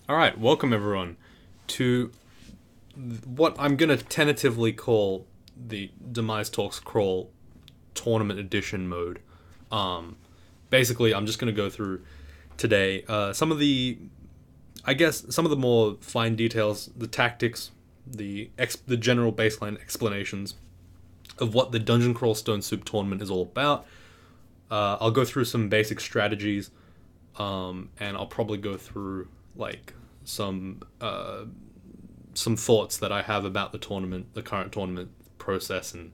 Alright, welcome everyone to what I'm gonna tentatively call the Demise Talks Crawl Tournament Edition mode. Basically, I'm just gonna go through today some of the, some of the more fine details, the tactics, the general baseline explanations of what the Dungeon Crawl Stone Soup tournament is all about. I'll go through some basic strategies, and I'll probably go through like some thoughts that I have about the tournament, the current tournament process, and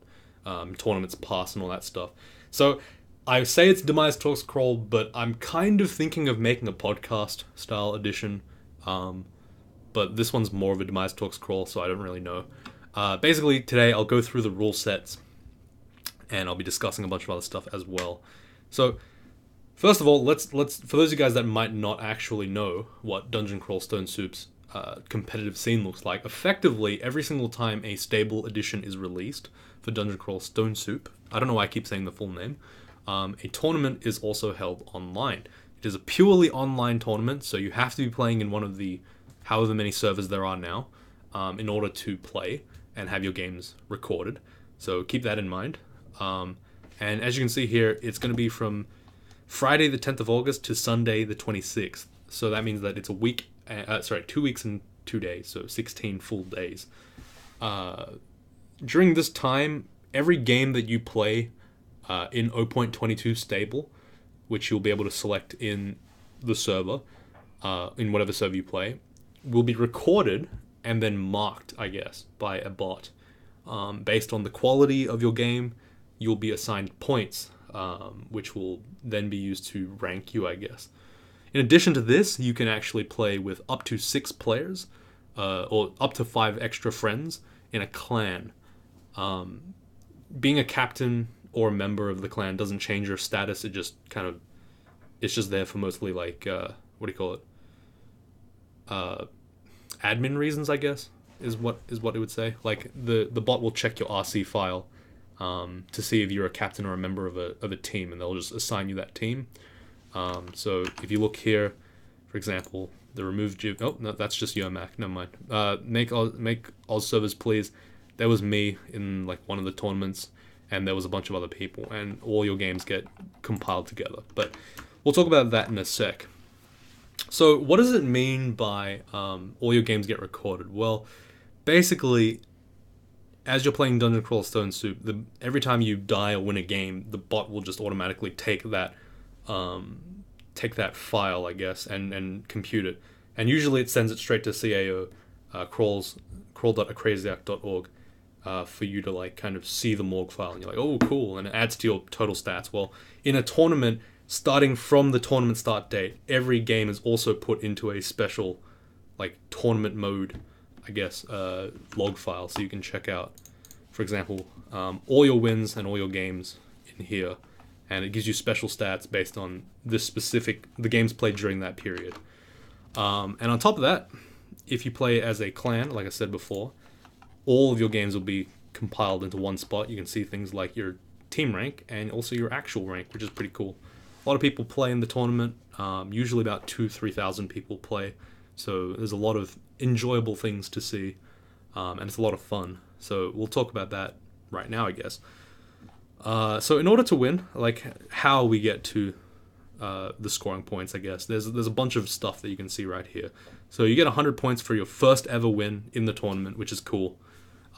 tournaments past and all that stuff. So I say it's Demise Talks Crawl, but I'm kind of thinking of making a podcast style edition. But this one's more of a Demise Talks Crawl, so I don't really know. Basically, today I'll go through the rule sets, and I'll be discussing a bunch of other stuff as well. So, first of all, let's for those of you guys that might not actually know what Dungeon Crawl Stone Soup's competitive scene looks like, effectively every single time a stable edition is released for Dungeon Crawl Stone Soup, I don't know why I keep saying the full name, a tournament is also held online. It is a purely online tournament, so you have to be playing in one of the however many servers there are now in order to play and have your games recorded. So keep that in mind. And as you can see here, it's going to be from Friday the 10th of August to Sunday the 26th. So that means that it's a week, 2 weeks and 2 days, so 16 full days. During this time, every game that you play in 0.22 stable, which you'll be able to select in the server, in whatever server you play, will be recorded and then marked, I guess, by a bot. Based on the quality of your game, you'll be assigned points, which will then be used to rank you, I guess. In addition to this, you can actually play with up to 6 players, or up to 5 extra friends in a clan. Being a captain or a member of the clan doesn't change your status. It just it's just there for mostly like, what do you call it? Admin reasons, I guess, is what it would say. Like the bot will check your RC file to see if you're a captain or a member of a team, and they'll just assign you that team. So if you look here, for example, the removed oh no, that's just Yomac. Never mind. Make Oz servers, please. There was me in like one of the tournaments, and there was a bunch of other people, and all your games get compiled together. But we'll talk about that in a sec. So what does it mean by all your games get recorded? Well, basically, as you're playing Dungeon Crawl Stone Soup, every time you die or win a game, the bot will just automatically take that file, I guess, and compute it. And usually it sends it straight to CAO, crawl.acraziac.org, for you to like kind of see the morgue file, and you're like, oh, cool, and it adds to your total stats. Well, in a tournament, starting from the tournament start date, every game is also put into a special, like, tournament mode, I guess, log file, so you can check out, for example, all your wins and all your games in here, and it gives you special stats based on the games played during that period. And on top of that, if you play as a clan, like I said before, all of your games will be compiled into one spot. You can see things like your team rank and also your actual rank, which is pretty cool. A lot of people play in the tournament, usually about 2,000-3,000 people play, so there's a lot of enjoyable things to see, and it's a lot of fun. So we'll talk about that right now, I guess. So in order to win, like how we get to the scoring points, I guess, there's a bunch of stuff that you can see right here. So you get 100 points for your first ever win in the tournament, which is cool.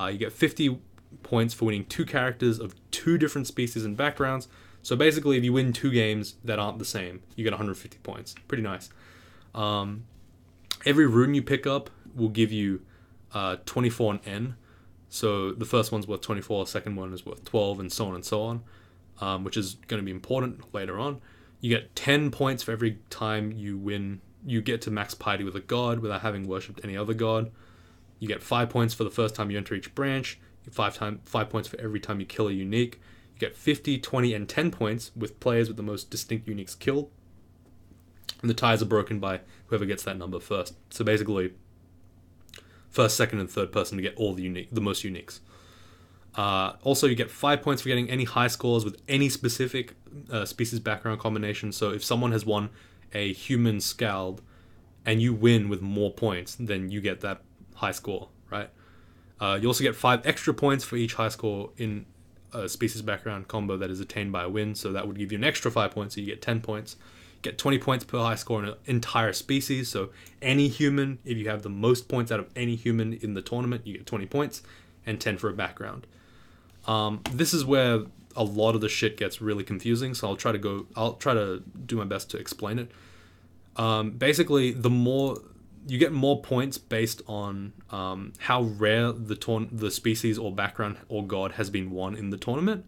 You get 50 points for winning 2 characters of 2 different species and backgrounds. So basically, if you win 2 games that aren't the same, you get 150 points. Pretty nice. Every rune you pick up will give you 24 on N. So the first one's worth 24, the second one is worth 12, and so on and so on, which is going to be important later on. You get 10 points for every time you win. You get to max piety with a god without having worshipped any other god. You get 5 points for the first time you enter each branch. 5 points for every time you kill a unique. You get 50, 20, and 10 points with players with the most distinct uniques killed. And the ties are broken by whoever gets that number first. So basically, first, second, and third person to get all the most uniques. Also, you get 5 points for getting any high scores with any specific species background combination. So if someone has won a human scald and you win with more points, then you get that high score, right? You also get 5 extra points for each high score in a species background combo that is attained by a win, so that would give you an extra 5 points, so you get 10 points. Get 20 points per high score in an entire species, so any human, if you have the most points out of any human in the tournament, you get 20 points, and 10 for a background. This is where a lot of the shit gets really confusing, so I'll try to do my best to explain it. Basically, you get more points based on how rare the species or background or god has been won in the tournament.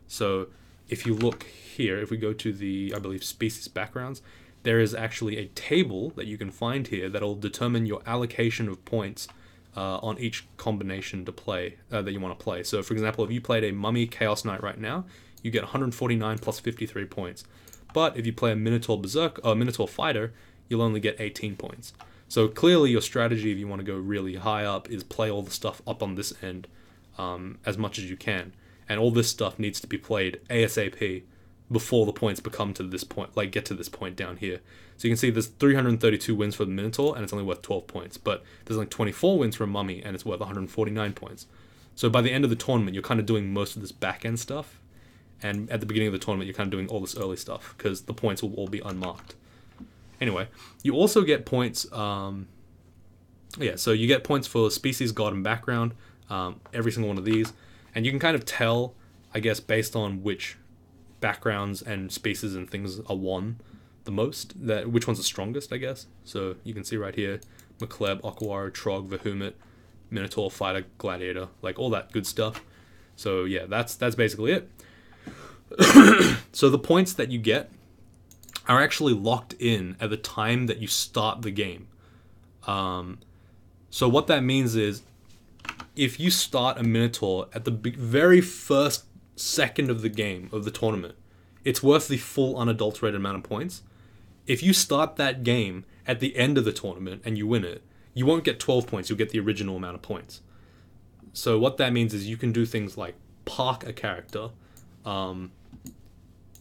So if you look here, if we go to the, I believe, species backgrounds, there is actually a table that you can find here that'll determine your allocation of points on each combination to play that you want to play. So for example, if you played a Mummy Chaos Knight right now, you get 149 plus 53 points. But if you play a Minotaur Berserk or Minotaur Fighter, you'll only get 18 points. So clearly your strategy, if you want to go really high up, is play all the stuff up on this end as much as you can. And all this stuff needs to be played ASAP before the points become to this point, like get to this point down here. So you can see there's 332 wins for the Minotaur, and it's only worth 12 points. But there's like 24 wins for a Mummy, and it's worth 149 points. So by the end of the tournament, you're kind of doing most of this back-end stuff. And at the beginning of the tournament, you're kind of doing all this early stuff, because the points will all be unmarked. Anyway, you also get points, so you get points for species, god, and background, every single one of these, and you can kind of tell, I guess, based on which backgrounds and species and things are won the most, which one's the strongest, I guess. So you can see right here, McCleb, Aquawaro, Trog, Vehumit, Minotaur, Fighter, Gladiator, like all that good stuff. So yeah, that's basically it. So the points that you get are actually locked in at the time that you start the game. So what that means is, if you start a Minotaur at the very first second of the game, of the tournament, it's worth the full unadulterated amount of points. If you start that game at the end of the tournament and you win it, you won't get 12 points, you'll get the original amount of points. So what that means is you can do things like park a character.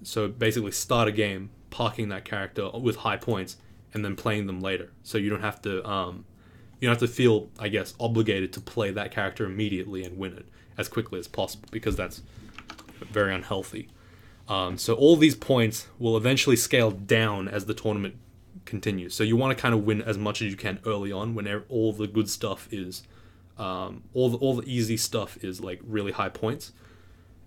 So basically start a game, parking that character with high points, and then playing them later. So you don't have to feel, I guess, obligated to play that character immediately and win it as quickly as possible, because that's very unhealthy. So all these points will eventually scale down as the tournament continues. So you want to kind of win as much as you can early on, when all the good stuff is, all the easy stuff is like really high points.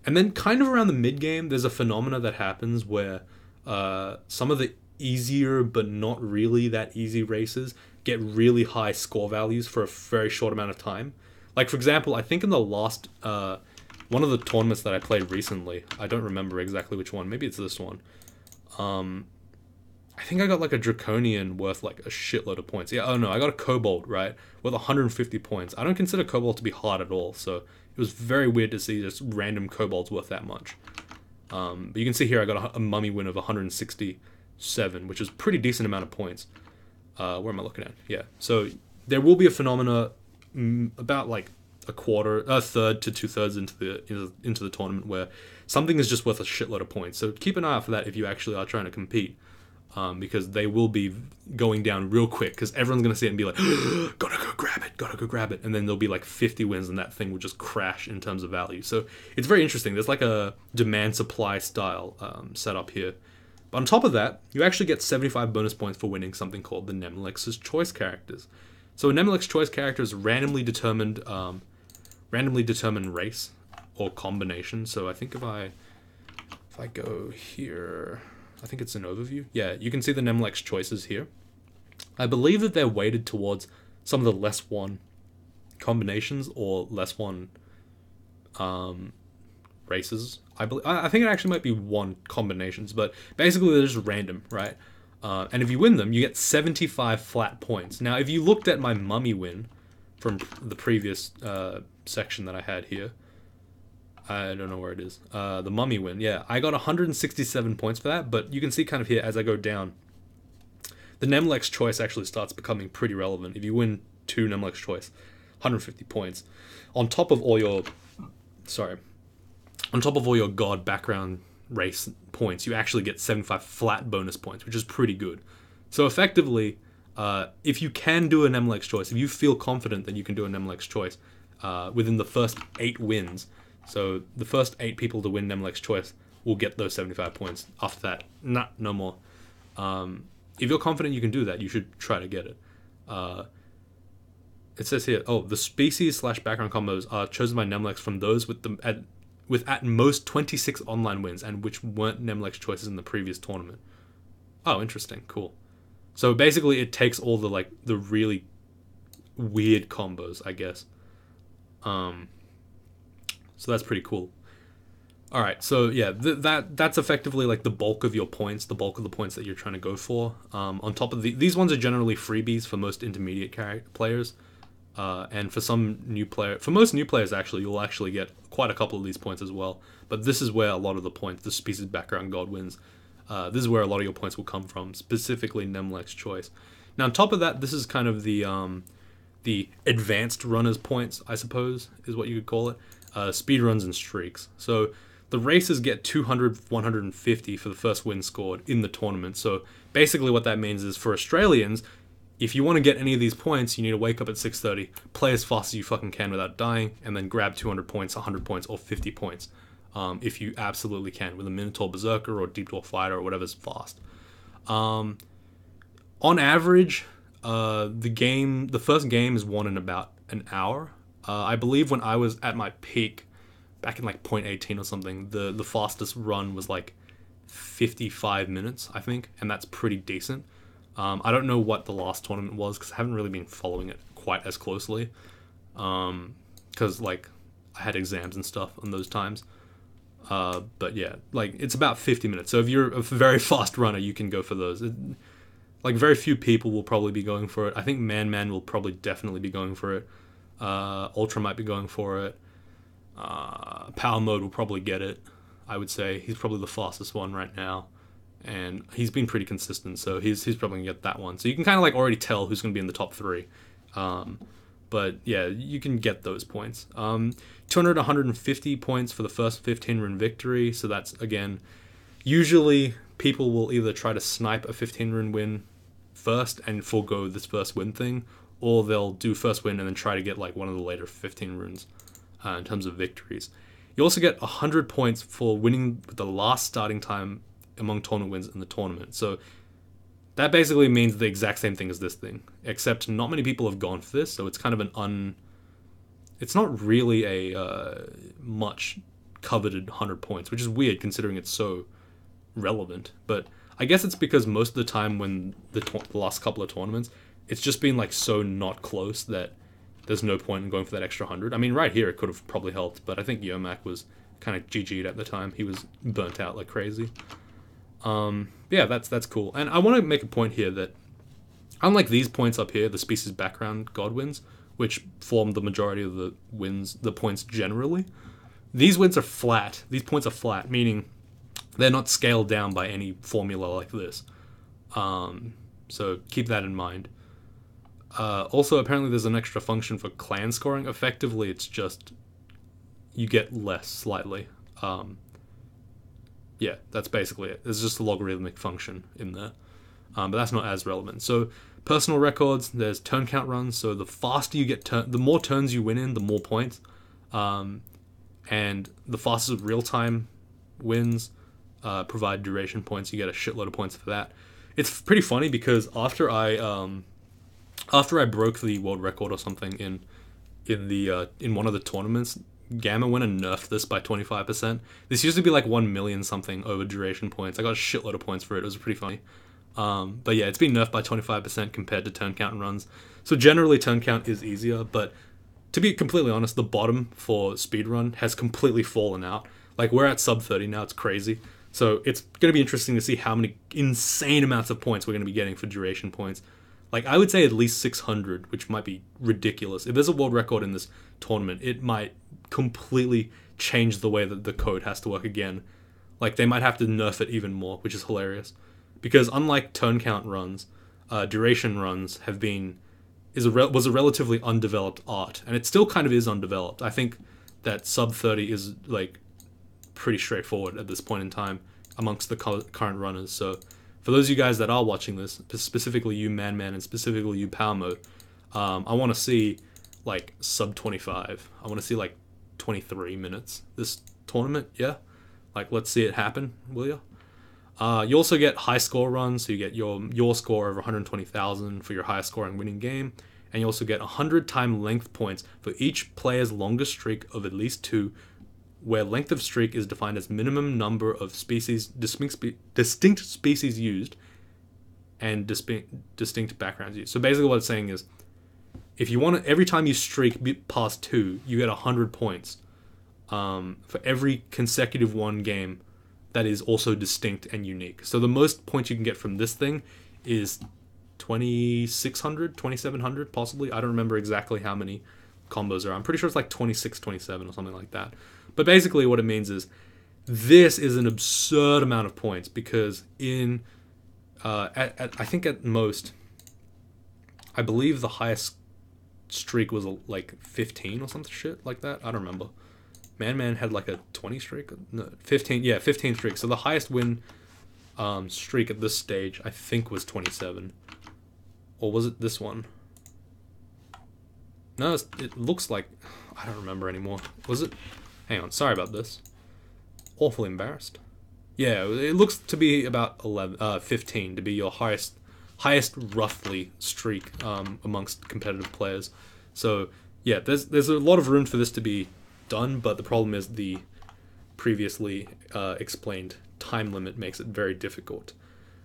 And then kind of around the mid game, there's a phenomena that happens where some of the easier but not really that easy races get really high score values for a very short amount of time. Like, for example, I think in the last one of the tournaments that I played recently, I don't remember exactly which one, maybe it's this one, I think I got like a Draconian worth like a shitload of points. Yeah, oh no, I got a Kobold, right, worth 150 points. I don't consider Kobold to be hard at all, so it was very weird to see just random Kobolds worth that much. But you can see here I got a Mummy win of 167, which is a pretty decent amount of points. Where am I looking at? Yeah, so there will be a phenomena about like a third to 2/3 into the tournament where something is just worth a shitload of points. So keep an eye out for that if you actually are trying to compete, because they will be going down real quick, because everyone's going to see it and be like, gotta go grab it, and then there'll be like 50 wins and that thing will just crash in terms of value. So it's very interesting. There's like a demand supply style setup here. But on top of that, you actually get 75 bonus points for winning something called the Nemlex's Choice Characters. So a Nemlex's Choice Character is randomly determined race or combination. So I think if I go here, I think it's an overview. Yeah, you can see the Nemlex choices here. I believe that they're weighted towards some of the less won combinations or less won races. I think it actually might be one combinations, but basically they're just random, right? And if you win them, you get 75 flat points. Now, if you looked at my Mummy win from the previous section that I had here, I don't know where it is. The Mummy win, yeah, I got 167 points for that, but you can see kind of here as I go down, the Nemlex choice actually starts becoming pretty relevant. If you win 2 Nemlex choice, 150 points. On top of all your god background race points, you actually get 75 flat bonus points, which is pretty good. So effectively, If you can do a Nemlex choice, if you feel confident that you can do a Nemlex choice within the first 8 wins, so the first 8 people to win Nemlex choice will get those 75 points. After that, no more. If you're confident you can do that, you should try to get it. It says here, the species/background combos are chosen by Nemlex from those with at most 26 online wins and which weren't Nemlex choices in the previous tournament. Oh, interesting. Cool. So basically it takes all the really weird combos, I guess. So that's pretty cool. All right, so yeah, that's effectively like the bulk of your points, the bulk of the points that you're trying to go for. On top of these ones are generally freebies for most intermediate players, and for most new players actually, you'll actually get quite a couple of these points as well. But this is where a lot of the points, the species background god wins. This is where a lot of your points will come from, specifically Nemlex choice. Now on top of that, this is kind of the advanced runners points, I suppose, is what you could call it. Speed runs and streaks. So the races get 200, 150 for the first win scored in the tournament. So basically what that means is for Australians, if you want to get any of these points, you need to wake up at 6:30, play as fast as you fucking can without dying, and then grab 200 points, 100 points, or 50 points. If you absolutely can, with a Minotaur Berserker or Deep Dwarf Fighter or whatever's fast. On average, the first game is won in about an hour. I believe when I was at my peak, back in like 0.18 or something, the fastest run was like 55 minutes, I think, and that's pretty decent. I don't know what the last tournament was because I haven't really been following it quite as closely, because like I had exams and stuff on those times. But yeah, like it's about 50 minutes. So if you're a very fast runner, you can go for those. Like very few people will probably be going for it. I think Man will probably definitely be going for it. Ultra might be going for it. Power Mode will probably get it. I would say he's probably the fastest one right now, and he's been pretty consistent, so he's probably gonna get that one. So you can kind of like already tell who's gonna be in the top 3. But yeah, you can get those points. 200 to 150 points for the first 15 rune victory. So that's, again, usually people will either try to snipe a 15 rune win first and forego this first win thing, or they'll do first win and then try to get like one of the later 15 runes in terms of victories. You also get 100 points for winning with the last starting time among tournament wins in the tournament. So that basically means the exact same thing as this thing, except not many people have gone for this, so it's kind of it's not really a much coveted 100 points, which is weird considering it's so relevant. But I guess it's because most of the time when the last couple of tournaments, it's just been like so not close that there's no point in going for that extra 100. I mean, right here it could have probably helped, but I think Yomak was kind of GG'd at the time. He was burnt out like crazy. Yeah, that's cool. And I want to make a point here that unlike these points up here, the species background god wins, which form the majority of the points generally, these wins are flat. These points are flat, meaning they're not scaled down by any formula like this. So keep that in mind. Also, apparently there's an extra function for clan scoring. Effectively, it's just you get less slightly. Yeah, that's basically it. There's just a logarithmic function in there. But that's not as relevant. So personal records, there's turn count runs. So the faster you get the more turns you win in, the more points. And the fastest real-time wins provide duration points. You get a shitload of points for that. It's pretty funny because after I broke the world record or something in one of the tournaments, Gamma went and nerfed this by 25%. This used to be like 1 million something over duration points. I got a shitload of points for it. It was pretty funny. But yeah, it's been nerfed by 25% compared to turn count and runs. So generally turn count is easier, but to be completely honest, the bottom for speedrun has completely fallen out. Like we're at sub 30 now, it's crazy. So it's going to be interesting to see how many insane amounts of points we're going to be getting for duration points. Like I would say at least 600, which might be ridiculous. If there's a world record in this tournament, it might completely change the way that the code has to work again. Like they might have to nerf it even more, which is hilarious. Because unlike turn count runs, duration runs was a relatively undeveloped art, and it still kind of is undeveloped. I think that sub 30 is like pretty straightforward at this point in time amongst the current runners. So for those of you guys that are watching this, specifically you Man and specifically you Power Mode, I want to see like sub 25. I want to see like 23 minutes this tournament. Yeah, like let's see it happen, will you? You also get high score runs, so you get your score over 120,000 for your highest scoring winning game, and you also get 100 time length points for each player's longest streak of at least 2, where length of streak is defined as minimum number of distinct species used and distinct backgrounds used. So basically what it's saying is, if you want to, every time you streak past 2, you get 100 points for every consecutive one game that is also distinct and unique. So the most points you can get from this thing is 2,600, 2,700 possibly. I don't remember exactly how many combos are. I'm pretty sure it's like 26, 27 or something like that. But basically what it means is this is an absurd amount of points, because in I think at most, I believe the highest streak was like 15 or something shit like that. I don't remember. Man had like a 20 streak, no, 15. Yeah, 15 streak. So the highest win streak at this stage, I think, was 27, or was it this one? No, it looks like, I don't remember anymore. Was it? Hang on, sorry about this. Awfully embarrassed. Yeah, it looks to be about 15 to be your highest roughly streak amongst competitive players. So yeah, there's a lot of room for this to be done, but the problem is the previously explained time limit makes it very difficult.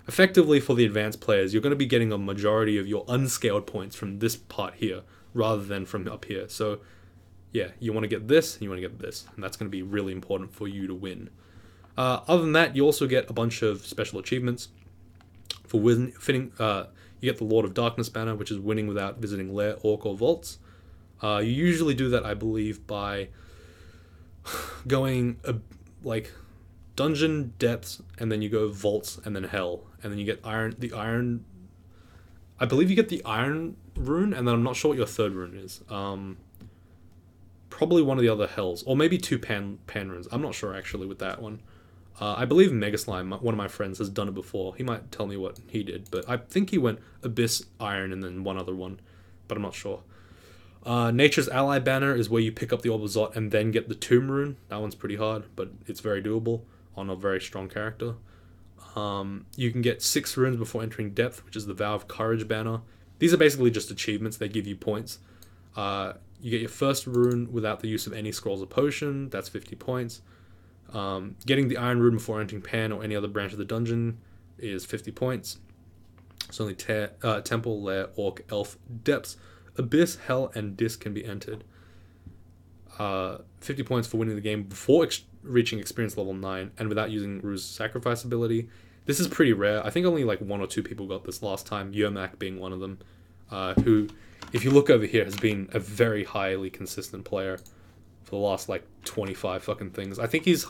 Effectively, for the advanced players, you're going to be getting a majority of your unscaled points from this part here rather than from up here. So yeah, you want to get this and you want to get this, and that's going to be really important for you to win. Other than that, you also get a bunch of special achievements for winning. You get the Lord of Darkness banner, which is winning without visiting lair, orc, or vaults. You usually do that, I believe, by going like dungeon depths, and then you go vaults, and then hell, and then you get the iron. I believe you get the iron rune, and then I'm not sure what your third rune is. Probably one of the other hells, or maybe 2 pan runes. I'm not sure actually with that one. I believe Mega Slime, one of my friends, has done it before. He might tell me what he did, but I think he went Abyss, Iron, and then one other one, but I'm not sure. Nature's Ally banner is where you pick up the Orb of Zot and then get the Tomb rune. That one's pretty hard, but it's very doable on a very strong character. You can get 6 runes before entering Depth, which is the Vow of Courage banner. These are basically just achievements. They give you points. You get your first rune without the use of any scrolls or potion. That's 50 points. Getting the Iron rune before entering Pan or any other branch of the dungeon is 50 points. It's only Temple, Lair, Orc, Elf, Depths, Abyss, Hell, and Disc can be entered. 50 points for winning the game before reaching experience level 9 and without using Rue's sacrifice ability. This is pretty rare. I think only like 1 or 2 people got this last time, Yermak being one of them, who, if you look over here, has been a very highly consistent player for the last like 25 fucking things. I think he's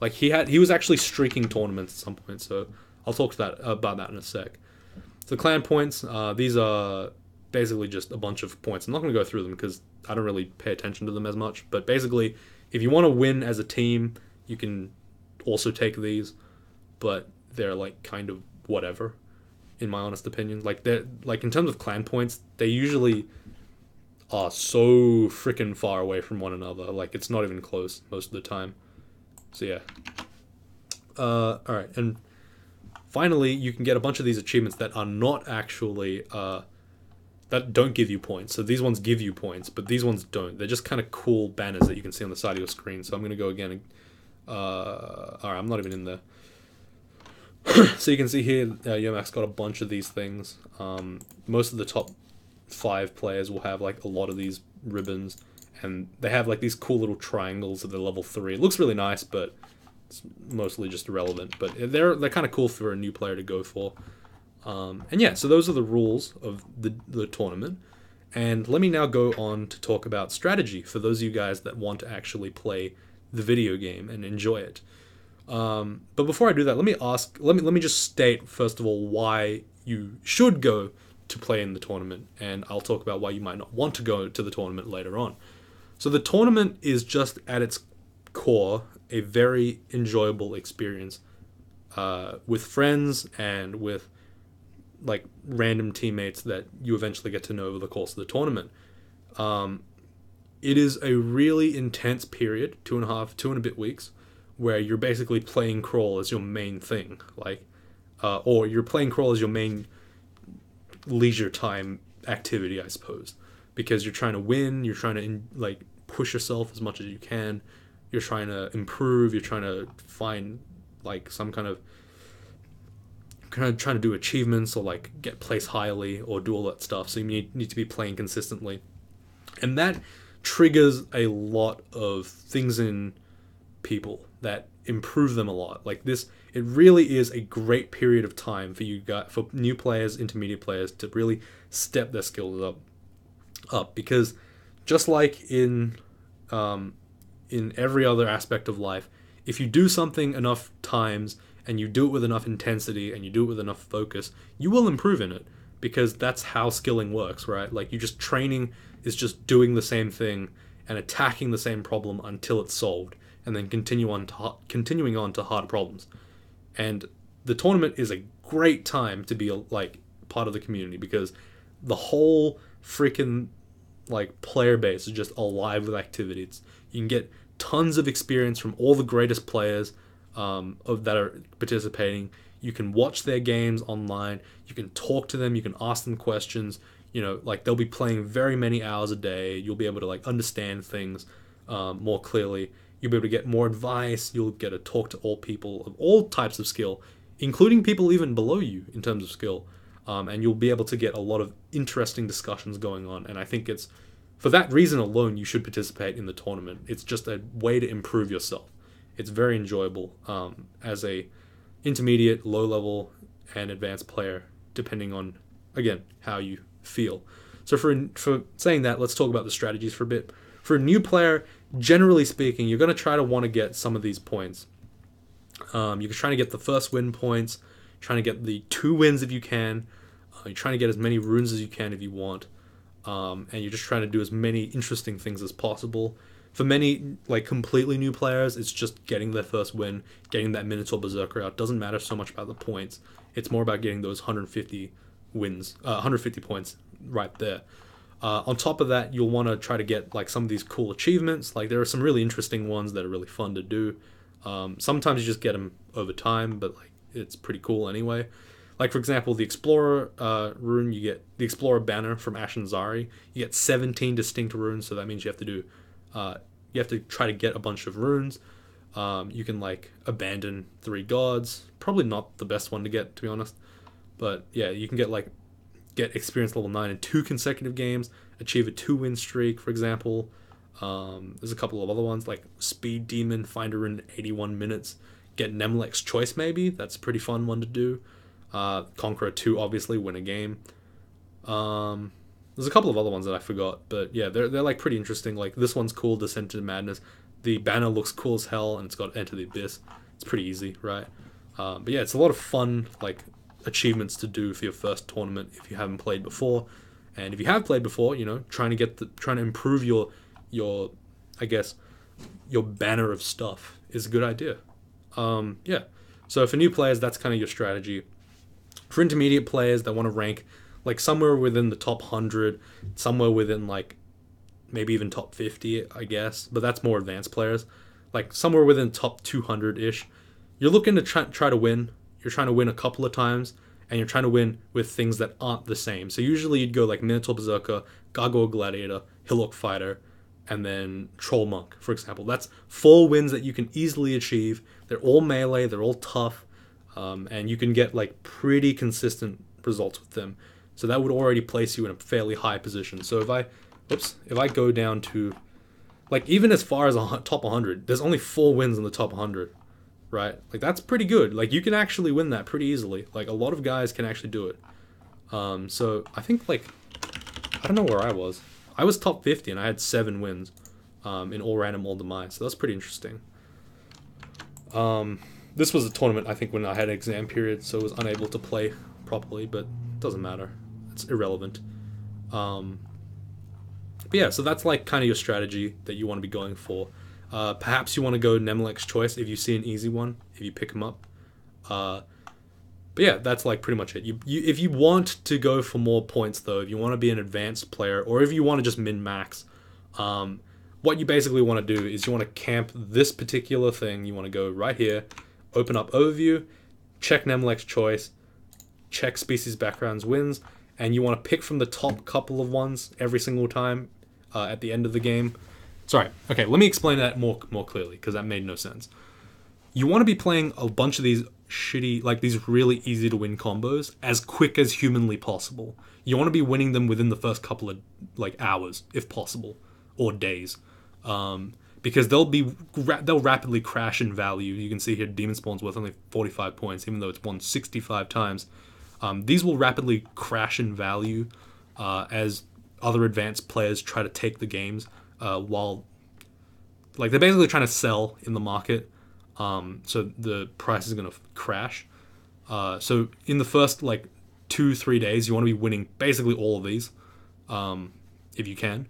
like he was actually streaking tournaments at some point, so I'll talk about that in a sec. So clan points, these are basically just a bunch of points. I'm not going to go through them because I don't really pay attention to them as much, but basically if you want to win as a team, you can also take these, but they're like kind of whatever, in my honest opinion. Like they're like, in terms of clan points, they usually are so freaking far away from one another. Like it's not even close most of the time. So yeah. All right, and finally, you can get a bunch of these achievements that are not actually that don't give you points. So these ones give you points, but these ones don't. They're just kind of cool banners that you can see on the side of your screen. So I'm going to go again. All right, I'm not even in there. So you can see here, Yomak's got a bunch of these things. Most of the top 5 players will have like a lot of these ribbons, and they have like these cool little triangles at the level 3. It looks really nice, but it's mostly just irrelevant. But they're kind of cool for a new player to go for. And yeah, so those are the rules of the tournament. And let me now go on to talk about strategy for those of you guys that want to actually play the video game and enjoy it. But before I do that, let me just state first of all why you should go to play in the tournament, and I'll talk about why you might not want to go to the tournament later on. So the tournament is just at its core a very enjoyable experience with friends and with like random teammates that you eventually get to know over the course of the tournament. It is a really intense period, 2.5, 2 and a bit weeks, where you're basically playing crawl as your main thing, like, or you're playing crawl as your main leisure time activity, I suppose, because you're trying to win, you're trying to like push yourself as much as you can, you're trying to improve, you're trying to find like some kind of trying to do achievements or like get placed highly or do all that stuff. So you need to be playing consistently, and that triggers a lot of things in people that improve them a lot. Like this, it really is a great period of time for for new players, intermediate players to really step their skills up, because just like in every other aspect of life, if you do something enough times and you do it with enough intensity and you do it with enough focus, you will improve in it, because that's how skilling works, right? Like, you just training is just doing the same thing and attacking the same problem until it's solved, and then continuing on to hard problems. And the tournament is a great time to be like part of the community, because the whole freaking like player base is just alive with activities. You can get tons of experience from all the greatest players that are participating. You can watch their games online. You can talk to them. You can ask them questions. You know, like, they'll be playing very many hours a day. You'll be able to like understand things more clearly. You'll be able to get more advice. You'll get to talk to all people of all types of skill, including people even below you in terms of skill. And you'll be able to get a lot of interesting discussions going on. And I think it's, for that reason alone, you should participate in the tournament. It's just a way to improve yourself. It's very enjoyable as a intermediate, low level, and advanced player, depending on, again, how you feel. So for saying that, let's talk about the strategies for a bit. For a new player, generally speaking, you're going to try to want to get some of these points. You're trying to get the first win points, trying to get the 2 wins if you can. You're trying to get as many runes as you can if you want. And you're just trying to do as many interesting things as possible. For many, like, completely new players, it's just getting their first win, getting that Minotaur Berserker out. It doesn't matter so much about the points. It's more about getting those 150 wins, 150 points right there. On top of that, you'll want to try to get like some of these cool achievements. Like, there are some really interesting ones that are really fun to do. Sometimes you just get them over time, but like, it's pretty cool anyway. Like, for example, the Explorer rune, you get the Explorer banner from Ashen Zari. You get 17 distinct runes, so that means you have to try to get a bunch of runes. You can like abandon 3 gods. Probably not the best one to get, to be honest. But yeah, you can get experience level 9 in 2 consecutive games, achieve a 2-win streak, for example. There's a couple of other ones like Speed Demon, find a rune in 81 minutes. Get Nemlek's Choice, maybe. That's a pretty fun one to do. Conqueror 2, obviously, win a game. There's a couple of other ones that I forgot, but yeah, they're like pretty interesting. Like, this one's cool, Descent into Madness. The banner looks cool as hell, and it's got Enter the Abyss. It's pretty easy, right? But yeah, it's a lot of fun like achievements to do for your first tournament if you haven't played before. And if you have played before, you know, trying to improve your I guess your banner of stuff is a good idea. Yeah. So for new players, that's kind of your strategy. For intermediate players that want to rank like somewhere within the top 100, somewhere within like maybe even top 50, I guess, but that's more advanced players, like somewhere within top 200-ish, you're looking to try to win. You're trying to win a couple of times, and you're trying to win with things that aren't the same. So usually you'd go like Minotaur Berserker, Gargoyle Gladiator, Hillock Fighter, and then Troll Monk, for example. That's 4 wins that you can easily achieve. They're all melee, they're all tough, and you can get like pretty consistent results with them. So that would already place you in a fairly high position. So if I go down to, like, even as far as top 100, there's only 4 wins in the top 100, right? Like, that's pretty good. Like, you can actually win that pretty easily. Like, a lot of guys can actually do it. So I think, like, I don't know where I was. I was top 50 and I had 7 wins in all random, all demise. So that's pretty interesting. This was a tournament, I think, when I had an exam period, so I was unable to play properly, but it doesn't matter. It's irrelevant. But yeah, so that's like kind of your strategy that you want to be going for. Perhaps you want to go Nemlek's Choice if you see an easy one, if you pick him up. But yeah, that's like pretty much it. If you want to go for more points though, if you want to be an advanced player, or if you want to just min max, what you basically want to do is you want to camp this particular thing. You want to go right here, open up overview, check Nemlec's choice, check species backgrounds wins, and you want to pick from the top couple of ones every single time at the end of the game. Sorry, okay, let me explain that more clearly, because that made no sense. You want to be playing a bunch of these shitty, like these really easy to win combos as quick as humanly possible. You want to be winning them within the first couple of like hours, if possible, or days, because they'll rapidly crash in value. You can see here, Demon Spawn's worth only 45 points, even though it's won 65 times. These will rapidly crash in value as other advanced players try to take the games, while like they're basically trying to sell in the market. So the price is going to crash. So in the first like 2-3 days, you want to be winning basically all of these, if you can.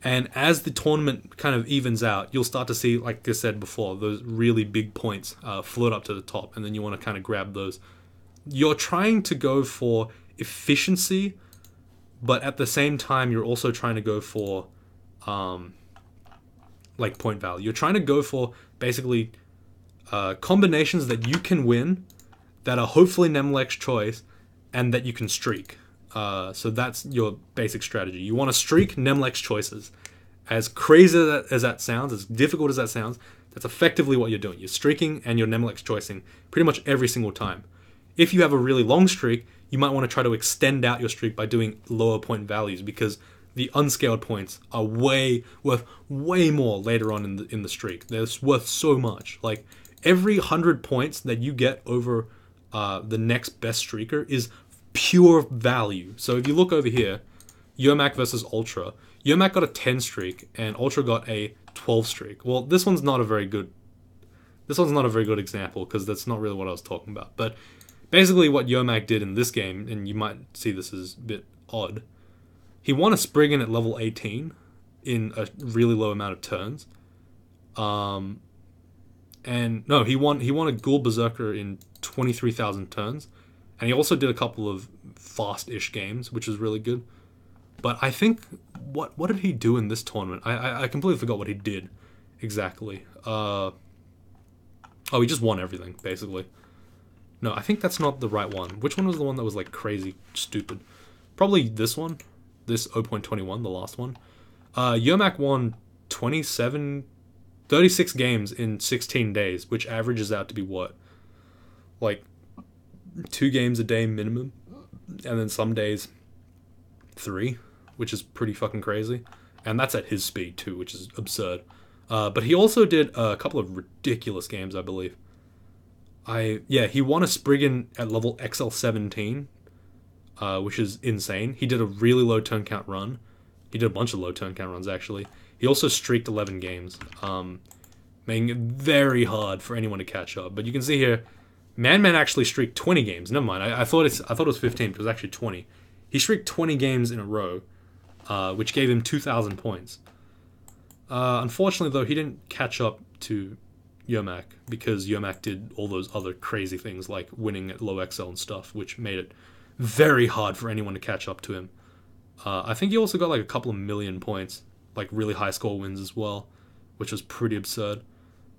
And as the tournament kind of evens out, you'll start to see, like I said before, those really big points float up to the top, and then you want to kind of grab those. You're trying to go for efficiency, but at the same time, you're also trying to go for like point value. You're trying to go for basically combinations that you can win, that are hopefully Nemlec's choice, and that you can streak. So that's your basic strategy. You want to streak Nemlec's choices. As crazy as that sounds, as difficult as that sounds, that's effectively what you're doing. You're streaking and you're Nemlec's choicing pretty much every single time. If you have a really long streak, you might want to try to extend out your streak by doing lower point values, because the unscaled points are worth way more later on in the streak. They're worth so much. Like every 100 points that you get over the next best streaker is pure value. So if you look over here, Yomak versus Ultra, Yomak got a 10 streak and Ultra got a 12 streak. Well, this one's not a very good example, because that's not really what I was talking about. But basically what Yomak did in this game, and you might see this as a bit odd, he won a Spriggan at level 18 in a really low amount of turns. And no, he won a Ghoul Berserker in 23,000 turns. And he also did a couple of fast-ish games, which is really good. But I think, what did he do in this tournament? I completely forgot what he did exactly. Oh, he just won everything, basically. No, I think that's not the right one. Which one was the one that was like crazy stupid? Probably this one. This 0.21, the last one. Yomak won 36 games in 16 days, which averages out to be what? Like 2 games a day minimum, and then some days 3, which is pretty fucking crazy. And that's at his speed too, which is absurd. But he also did a couple of ridiculous games, I believe. He won a Spriggan at level XL17, which is insane. He did a really low turn count run. He did a bunch of low turn count runs, actually. He also streaked 11 games, making it very hard for anyone to catch up. But you can see here, Man actually streaked 20 games. Never mind. I thought it was 15, but it was actually 20. He streaked 20 games in a row, which gave him 2,000 points. Unfortunately, though, he didn't catch up to Yomak, because Yomak did all those other crazy things like winning at low XL and stuff, which made it very hard for anyone to catch up to him. I think he also got like a couple of million points, like really high score wins as well, which was pretty absurd.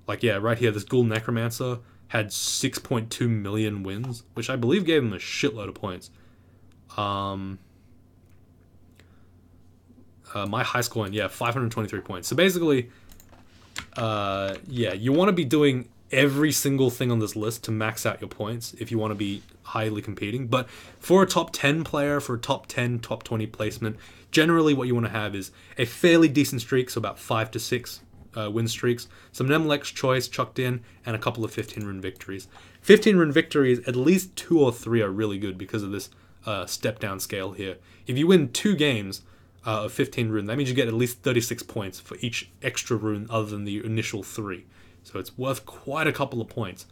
Like, yeah, right here, this Ghoul Necromancer had 6.2 million wins, which I believe gave him a shitload of points. My high score, 523 points. So basically, you want to be doing every single thing on this list to max out your points if you want to be highly competing. But for a top 10 player, for a top 10, top 20 placement, generally what you want to have is a fairly decent streak, so about 5 to 6 win streaks, some Nemlec's choice chucked in, and a couple of 15-rune victories. 15-rune victories, at least 2 or 3 are really good because of this step-down scale here. If you win 2 games of 15 rune, that means you get at least 36 points for each extra rune other than the initial 3. So it's worth quite a couple of points.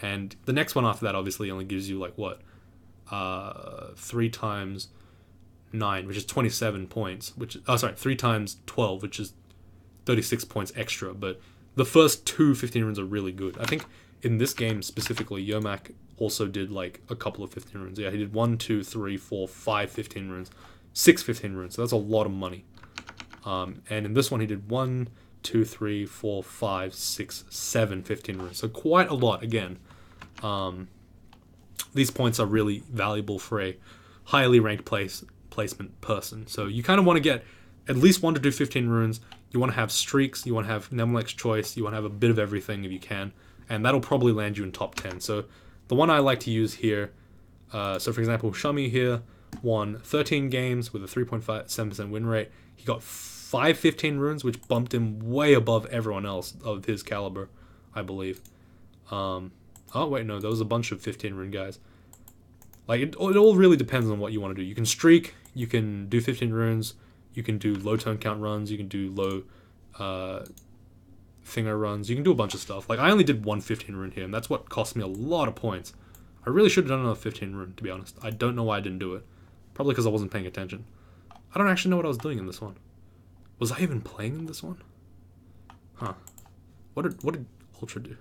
And the next one after that obviously only gives you like what? 3 times 9, which is 27 points. 3 times 12, which is 36 points extra. But the first 2 15 runes are really good. I think in this game specifically, Yomak also did like a couple of 15 runes. Yeah, he did 1, 2, 3, 4, 5 15 runes, 6 15 runes. So that's a lot of money. And in this one, he did 1, 2, 3, 4, 5, 6, 7 15 runes. So quite a lot again. These points are really valuable for a highly ranked placement person. So you kind of want to get at least 1 to do 15 runes. You want to have streaks. You want to have Nemlek's Choice. You want to have a bit of everything if you can. And that'll probably land you in top 10. So the one I like to use here, so for example, Shami here won 13 games with a 3.7% win rate. He got 5 15 runes, which bumped him way above everyone else of his caliber, I believe. Oh, wait, no, there was a bunch of 15 rune guys. Like, it all really depends on what you want to do. You can streak, you can do 15 runes, you can do low turn count runs, you can do low finger runs, you can do a bunch of stuff. Like, I only did 1 15 rune here, and that's what cost me a lot of points. I really should have done another 15 rune, to be honest. I don't know why I didn't do it. Probably because I wasn't paying attention. I don't actually know what I was doing in this one. Was I even playing in this one? Huh. What did Ultra do?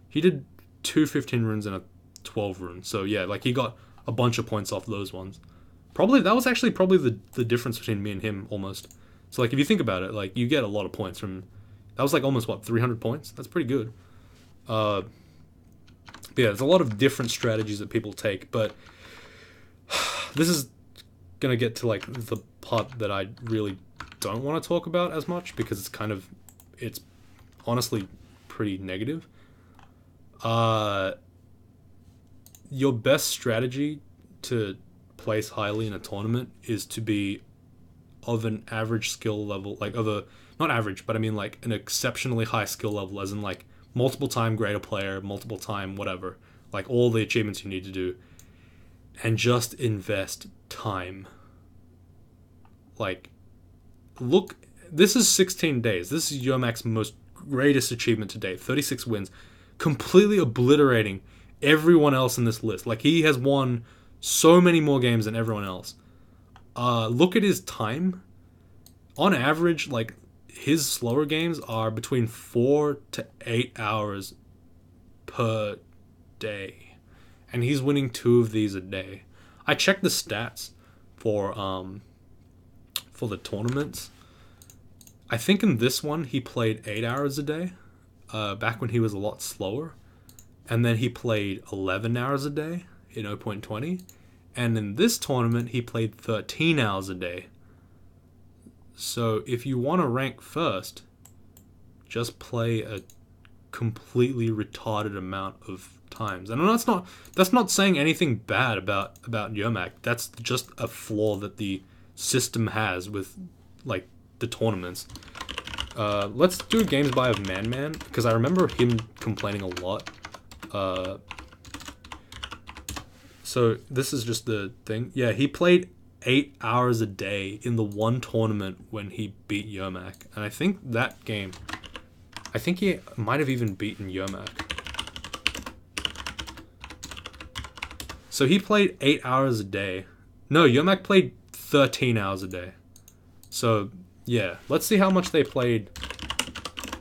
He did 2 15 runes and a 12 rune. So yeah, like he got a bunch of points off those ones. Probably that was actually the difference between me and him almost. So like if you think about it, like you get a lot of points from that was like almost what 300 points. That's pretty good. But yeah, there's a lot of different strategies that people take, but this is gonna get to like the part that I really don't want to talk about as much because it's honestly pretty negative. Your best strategy to place highly in a tournament is to be of an average skill level, like not average, but I mean like an exceptionally high skill level, as in like multiple time greater player, multiple time whatever, like all the achievements you need to do, and just invest time. Like, look, this is 16 days. This is Yomak's most greatest achievement to date. 36 wins. Completely obliterating everyone else in this list. Like, he has won so many more games than everyone else. Look at his time. On average, like, his slower games are between 4 to 8 hours per day. And he's winning 2 of these a day. I checked the stats for the tournaments. I think in this one he played 8 hours a day, back when he was a lot slower, and then he played 11 hours a day in 0.20, and in this tournament he played 13 hours a day. So if you want to rank first, just play a completely retarded amount of times. And that's not saying anything bad about Yomak. That's just a flaw that the system has with like the tournaments. Let's do a games by of Man because I remember him complaining a lot. So this is just the thing. Yeah, he played 8 hours a day in the one tournament when he beat Yomak, and I think that game, I think he might have even beaten Yomak. So he played 8 hours a day. No, Yomak played 13 hours a day. So, yeah. Let's see how much they played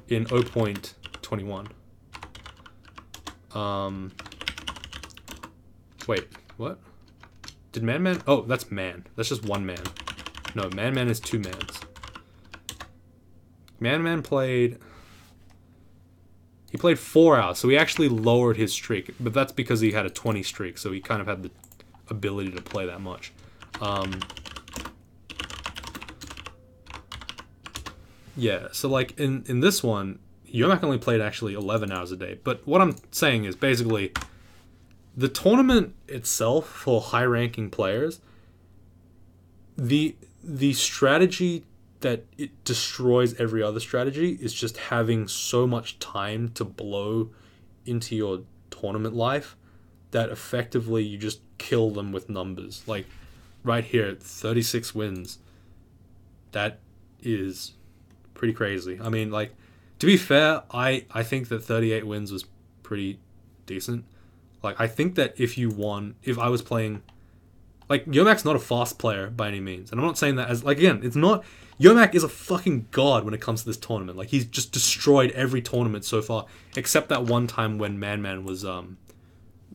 in 0.21. Wait, what? Did Man... Oh, that's Man. That's just one man. No, Man is 2 mans. Man played... He played 4 hours, so he actually lowered his streak. But that's because he had a 20 streak, so he kind of had the ability to play that much. Yeah, so like in this one, Yomak only played actually 11 hours a day. But what I'm saying is basically the tournament itself for high-ranking players, the strategy that it destroys every other strategy is just having so much time to blow into your tournament life that effectively you just kill them with numbers. Like right here, 36 wins. That is pretty crazy. I mean, like, to be fair, I think that 38 wins was pretty decent. Like, I think that if I was playing, like, Yomak's not a fast player by any means. And I'm not saying that as, like, again, it's not, Yomak is a fucking god when it comes to this tournament. Like, he's just destroyed every tournament so far, except that one time when Man was,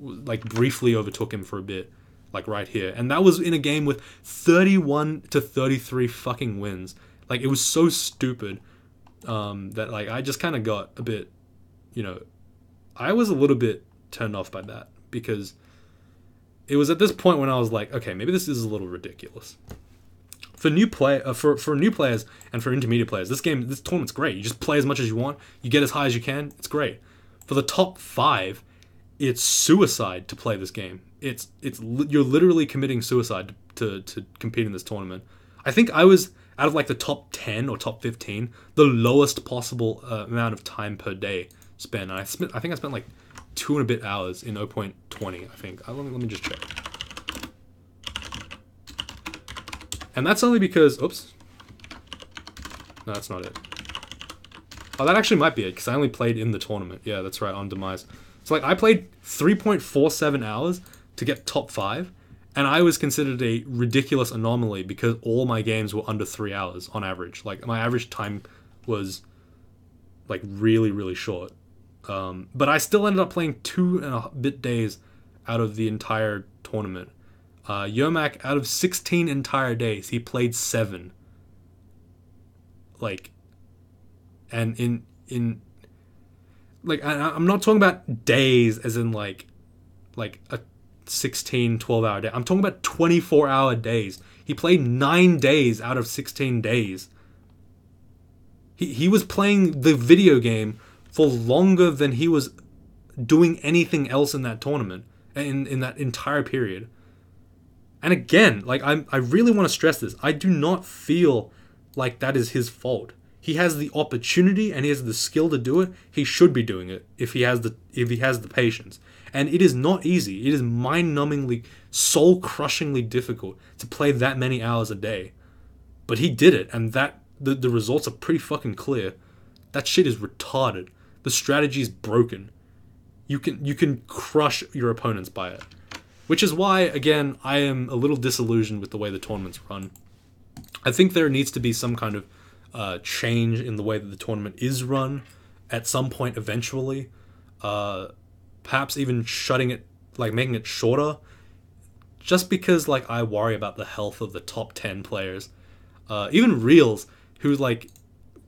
like, briefly overtook him for a bit, like, right here. And that was in a game with 31 to 33 fucking wins. Like, it was so stupid, that, like, I just kind of got a bit, you know, I was a little bit turned off by that, because it was at this point when I was like, okay, maybe this is a little ridiculous. For new for new players and for intermediate players, this tournament's great. You just play as much as you want, you get as high as you can. It's great. For the top 5, it's suicide to play this game. You're literally committing suicide to compete in this tournament. I think I was out of like the top 10 or top 15, the lowest possible amount of time per day spent. And I think I spent like 2 and a bit hours in 0.20. I think. Let me just check. And that's only because... Oops. No, that's not it. Oh, that actually might be it, because I only played in the tournament. Yeah, that's right, on Demise. So, like, I played 3.47 hours to get top 5, and I was considered a ridiculous anomaly because all my games were under 3 hours on average. Like, my average time was, like, really, really short. But I still ended up playing 2 and a bit days out of the entire tournament. Yomak, out of 16 entire days, he played 7. Like, and like, I'm not talking about days as in like a 16, 12-hour day. I'm talking about 24-hour days. He played 9 days out of 16 days. He was playing the video game for longer than he was doing anything else in that tournament, in that entire period. And again, like, I really want to stress this. I do not feel like that is his fault. He has the opportunity and he has the skill to do it. He should be doing it if he has the patience. And it is not easy. It is mind-numbingly, soul-crushingly difficult to play that many hours a day. But he did it, and the results are pretty fucking clear. That shit is retarded. The strategy is broken. You can crush your opponents by it. Which is why, again, I am a little disillusioned with the way the tournaments run. I think there needs to be some kind of change in the way that the tournament is run at some point eventually. Perhaps even shutting it, like making it shorter. Just because, like, I worry about the health of the top 10 players. Even Reels, who, like,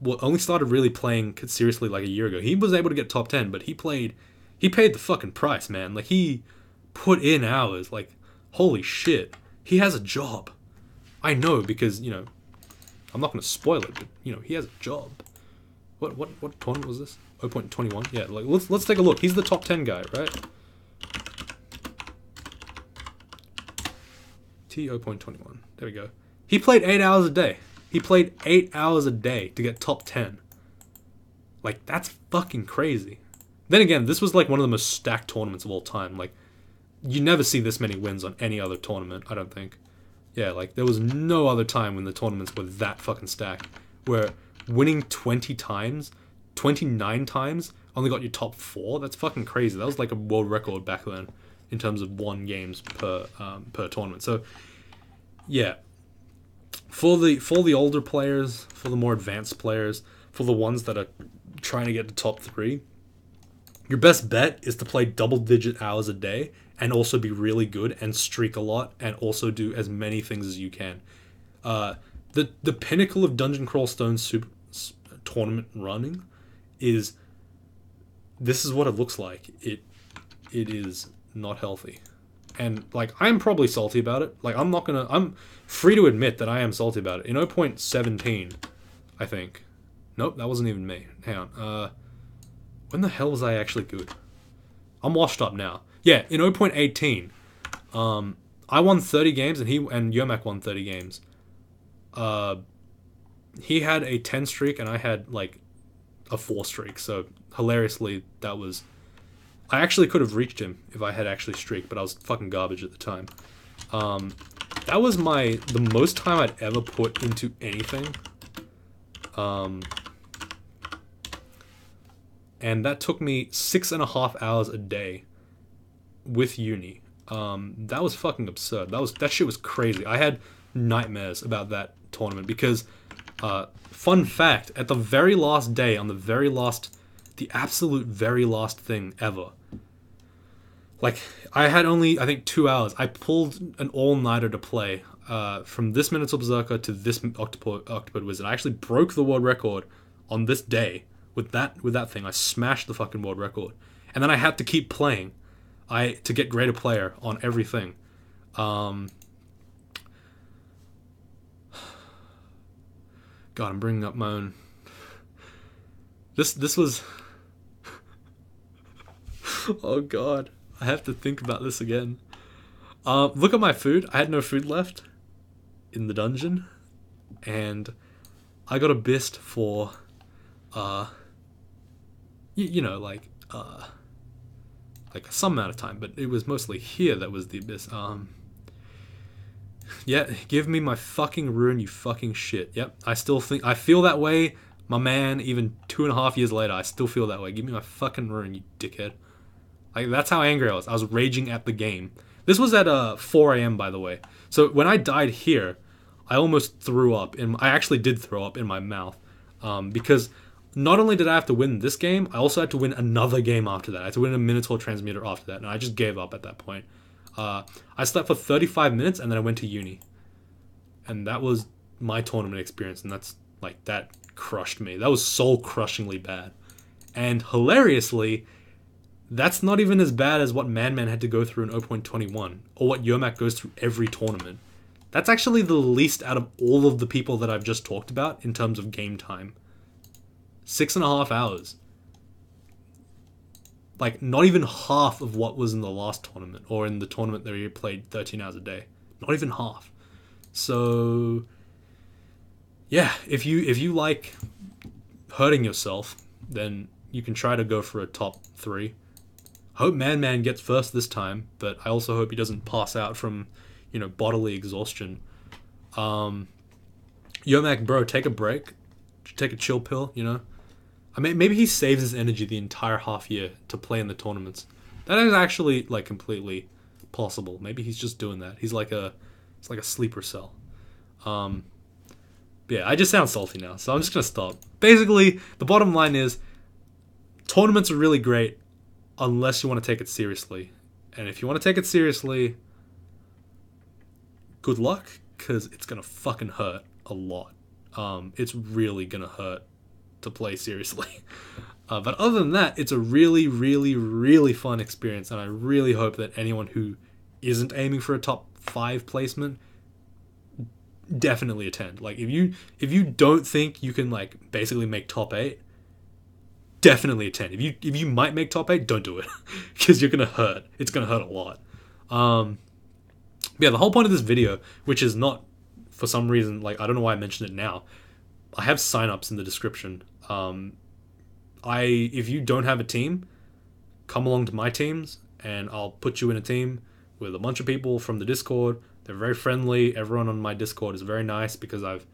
only started really playing seriously like a year ago. He was able to get top 10, but he paid the fucking price, man. Like, he put in hours. Like, holy shit. He has a job. I know, because, you know, I'm not going to spoil it, but, you know, he has a job. What tournament was this? 0.21? Yeah, like, let's take a look. He's the top 10 guy, right? T 0.21. There we go. He played 8 hours a day. He played 8 hours a day to get top 10. Like, that's fucking crazy. Then again, this was like one of the most stacked tournaments of all time. Like, you never see this many wins on any other tournament, I don't think. Yeah, like, there was no other time when the tournaments were that fucking stacked, where winning 20 times, 29 times, only got you top 4. That's fucking crazy. That was like a world record back then in terms of won games per tournament. So, yeah, for the older players, for the more advanced players, for the ones that are trying to get to top 3, your best bet is to play double-digit hours a day and also be really good and streak a lot and also do as many things as you can. The pinnacle of Dungeon Crawl Stone Super tournament running is... This is what it looks like. It is not healthy. And, like, I'm probably salty about it. Like, I'm free to admit that I am salty about it. In 0.17, I think. Nope, that wasn't even me. Hang on. When the hell was I actually good? I'm washed up now. Yeah, in 0.18, I won 30 games and Yomak won 30 games. He had a 10 streak and I had, like, a 4 streak. So, hilariously, that was... I actually could have reached him if I had actually streaked, but I was fucking garbage at the time. That was the most time I'd ever put into anything. And that took me 6.5 hours a day with uni. That was fucking absurd. That shit was crazy. I had nightmares about that tournament because Fun fact, at the very last day, on the absolute very last thing ever, like, I had only, I think, 2 hours. I pulled an all-nighter to play, from this Minotaur Berserker to this Octopod Wizard. I actually broke the world record on this day with that thing. I smashed the fucking world record. And then I had to keep playing to get greater player on everything. God, I'm bringing up my own... This was... Oh god, I have to think about this again. Look at my food. I had no food left in the dungeon, and I got a bist for, you know, like some amount of time, but it was mostly here that was the abyss. Yeah, give me my fucking rune, you fucking shit. Yep, I feel that way, my man, even 2.5 years later, I still feel that way. Give me my fucking rune, you dickhead. Like, that's how angry I was. I was raging at the game. This was at 4 a.m., by the way. So when I died here, I almost threw up. I actually did throw up in my mouth. Because not only did I have to win this game, I also had to win another game after that. I had to win a Minotaur Transmuter after that, and I just gave up at that point. I slept for 35 minutes, and then I went to uni. And that was my tournament experience, and that crushed me. That was soul-crushingly bad. And hilariously, that's not even as bad as what Man had to go through in 0.21, or what Yomak goes through every tournament. That's actually the least out of all of the people that I've just talked about in terms of game time. 6.5 hours. Like, not even half of what was in the last tournament, or in the tournament that we played 13 hours a day. Not even half. So, yeah, if you like hurting yourself, then you can try to go for a top 3. Hope Man gets first this time, but I also hope he doesn't pass out from, bodily exhaustion. Yomak, bro, take a break. Take a chill pill, I mean, maybe he saves his energy the entire half year to play in the tournaments. That is actually, completely possible. Maybe he's just doing that. It's like a sleeper cell. Yeah, I just sound salty now, so I'm just gonna stop. Basically, the bottom line is, tournaments are really great, unless you want to take it seriously. And if you want to take it seriously, good luck, because it's going to fucking hurt a lot. It's really going to hurt to play seriously. But other than that, it's a really, really, really fun experience, and I really hope that anyone who isn't aiming for a top 5 placement definitely attend. Like, if you don't think you can, basically make top 8, definitely attend. If you might make top 8, don't do it, because you're gonna hurt. It's gonna hurt a lot. Yeah, the whole point of this video, which is not, for some reason, I don't know why I mentioned it now. I have signups in the description. If you don't have a team, come along to my teams, and I'll put you in a team with a bunch of people from the Discord. They're very friendly. Everyone on my Discord is very nice, because I've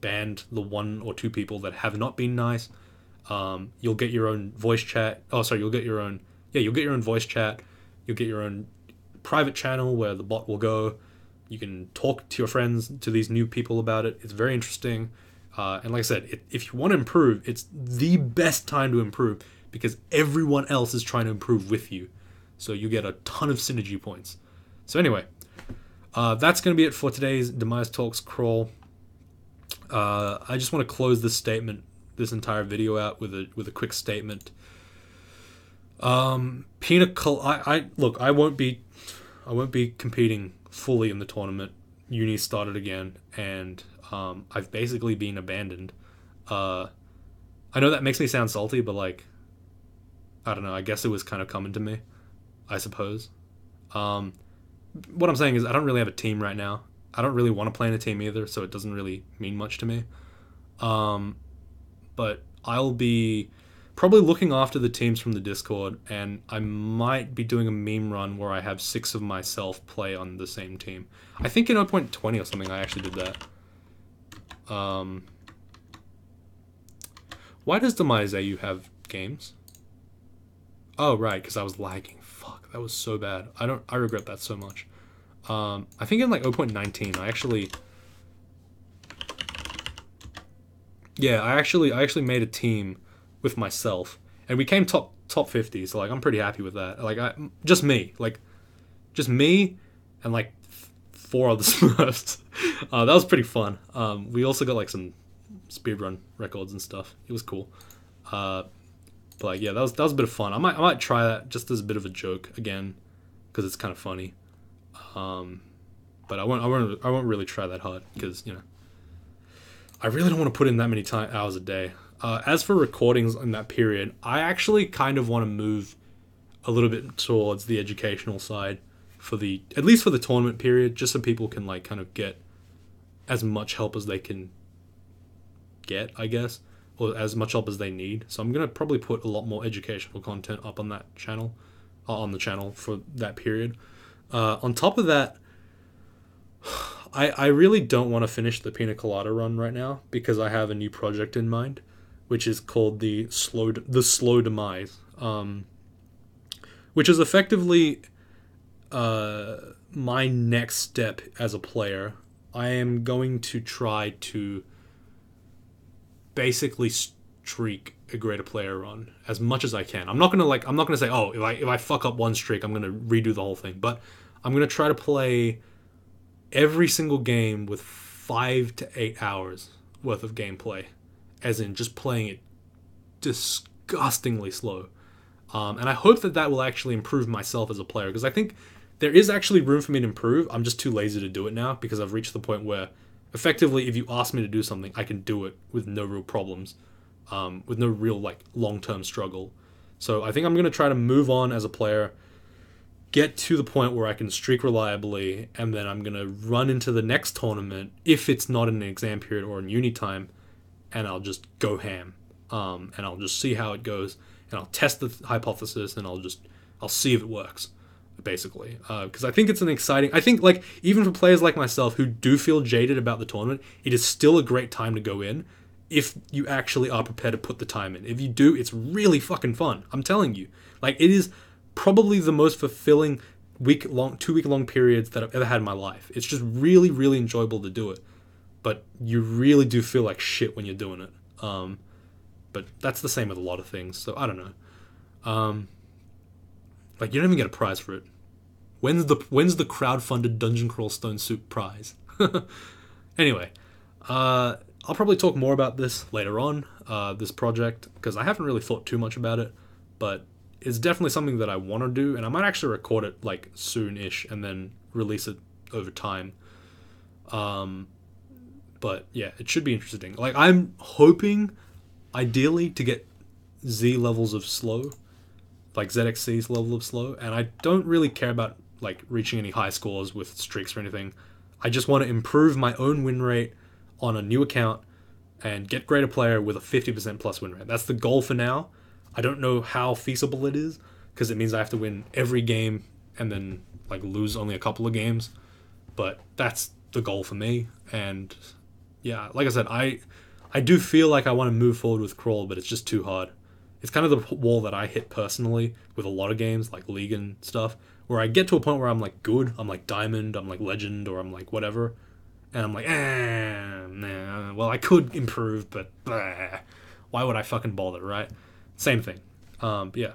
banned the 1 or 2 people that have not been nice. You'll get your own voice chat. Oh, sorry, you'll get your own voice chat. You'll get your own private channel where the bot will go. You can talk to your friends, to these new people about it. It's very interesting. And like I said, if you want to improve, it's the best time to improve, because everyone else is trying to improve with you. So you get a ton of synergy points. So anyway, that's going to be it for today's Demise Talks crawl. I just want to close this entire video out with a quick statement. Look, I won't be competing fully in the tournament. Uni started again, and I've basically been abandoned. I know that makes me sound salty, but I don't know, I guess it was kind of coming to me, I suppose. What I'm saying is, I don't really have a team right now. I don't really want to play in a team either, so it doesn't really mean much to me. But I'll be probably looking after the teams from the Discord, and I might be doing a meme run where I have 6 of myself play on the same team. I think in 0.20 or something I actually did that. Why does Demise you have games? Oh, right, because I was lagging. Fuck, that was so bad. I regret that so much. I think in 0.19 I actually... Yeah, I actually made a team with myself, and we came top 50. So like, I'm pretty happy with that. Like, just me, and like four other Smurfs. That was pretty fun. We also got like some speedrun records and stuff. It was cool. Uh, but like, yeah, that was a bit of fun. I might try that just as a bit of a joke again, because it's kind of funny. Um, but I won't really try that hard because I really don't want to put in that many hours a day. As for recordings in that period, I actually kind of want to move a little bit towards the educational side for at least for the tournament period, just so people can like kind of get as much help as they can get, I guess, or as much help as they need. So I'm gonna probably put a lot more educational content up on that channel, on the channel for that period. On top of that, I really don't want to finish the Pina Colada run right now because I have a new project in mind, which is called the slow Demise, which is effectively my next step as a player. I am going to try to basically streak a greater player run as much as I can. I'm not gonna say, oh, if I fuck up one streak, I'm gonna redo the whole thing. But I'm gonna try to play every single game with 5 to 8 hours worth of gameplay, as in just playing it disgustingly slow. And I hope that will actually improve myself as a player, because I think there is actually room for me to improve. I'm just too lazy to do it now because I've reached the point where effectively if you ask me to do something, I can do it with no real problems, with no real like long-term struggle. So I think I'm going to try to move on as a player, get to the point where I can streak reliably, and then I'm going to run into the next tournament if it's not in an exam period or in uni time, and I'll just go ham. And I'll just see how it goes, and I'll test the hypothesis, and I'll see if it works, basically. Because I think it's an exciting... I think, like, even for players like myself who do feel jaded about the tournament, it is still a great time to go in if you actually are prepared to put the time in. If you do, it's really fucking fun. I'm telling you. Like, it is probably the most fulfilling 2-week long periods that I've ever had in my life. It's just really, really enjoyable to do it. But you really do feel like shit when you're doing it. But that's the same with a lot of things, so I don't know. Like, you don't even get a prize for it. When's the crowdfunded Dungeon Crawl Stone Soup prize? Anyway, I'll probably talk more about this later on, this project, because I haven't really thought too much about it, but it's definitely something that I want to do, and I might actually record it like soon-ish and then release it over time. But yeah, it should be interesting. Like, I'm hoping, ideally, to get Z levels of slow, like ZXC's level of slow, and I don't really care about like reaching any high scores with streaks or anything. I just want to improve my own win rate on a new account and get greater player with a 50% plus win rate. That's the goal for now. I don't know how feasible it is, because it means I have to win every game and then like lose only a couple of games, but that's the goal for me. And yeah, like I said, I do feel like I want to move forward with Crawl, but it's just too hard. It's kind of the wall that I hit personally with a lot of games like League and stuff, where I get to a point where I'm like good, I'm like Diamond, I'm like Legend, or I'm like whatever, and I'm like, nah, well, I could improve, but why would I fucking bother, right? Same thing. But yeah.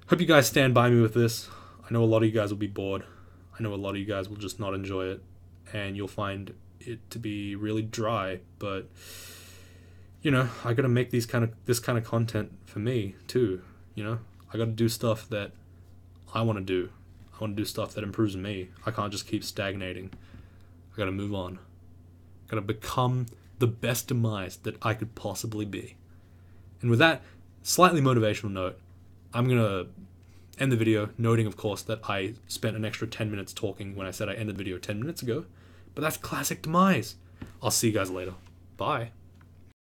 Hope you guys stand by me with this. I know a lot of you guys will be bored. I know a lot of you guys will just not enjoy it, and you'll find it to be really dry, but I gotta make this kind of content for me too. I gotta do stuff that I want to do. I want to do stuff that improves me. I can't just keep stagnating. I gotta move on. I gotta become the best Demise that I could possibly be. And with that slightly motivational note, I'm gonna end the video, noting, of course, that I spent an extra 10 minutes talking when I said I ended the video 10 minutes ago. But that's classic Demise. I'll see you guys later. Bye.